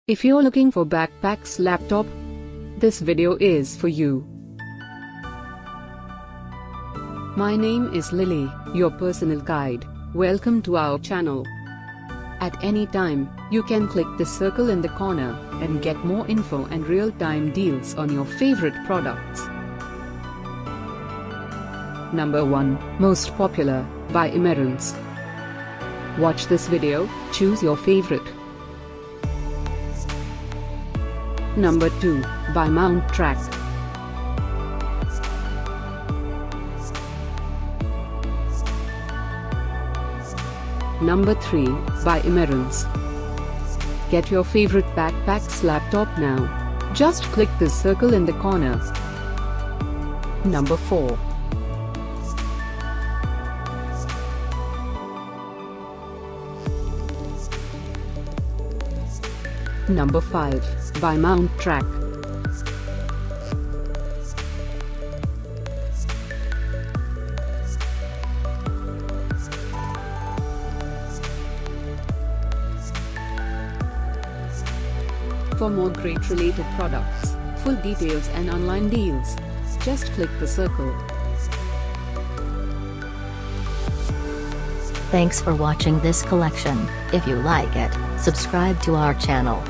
If you're looking for backpacks laptop, this video is for you. My name is Lily, your personal guide. Welcome to our channel. At any time, you can click the circle in the corner and get more info and real-time deals on your favorite products. Number 1, Most Popular, by Emerence. Watch this video, choose your favorite. Number 2, by Track. Number 3, by Emerence. Get your favorite backpacks laptop now. Just click the circle in the corner. Number 4. Number 5, by Track. For more great related products, full details and online deals, just click the circle. Thanks for watching this collection. If you like it, subscribe to our channel.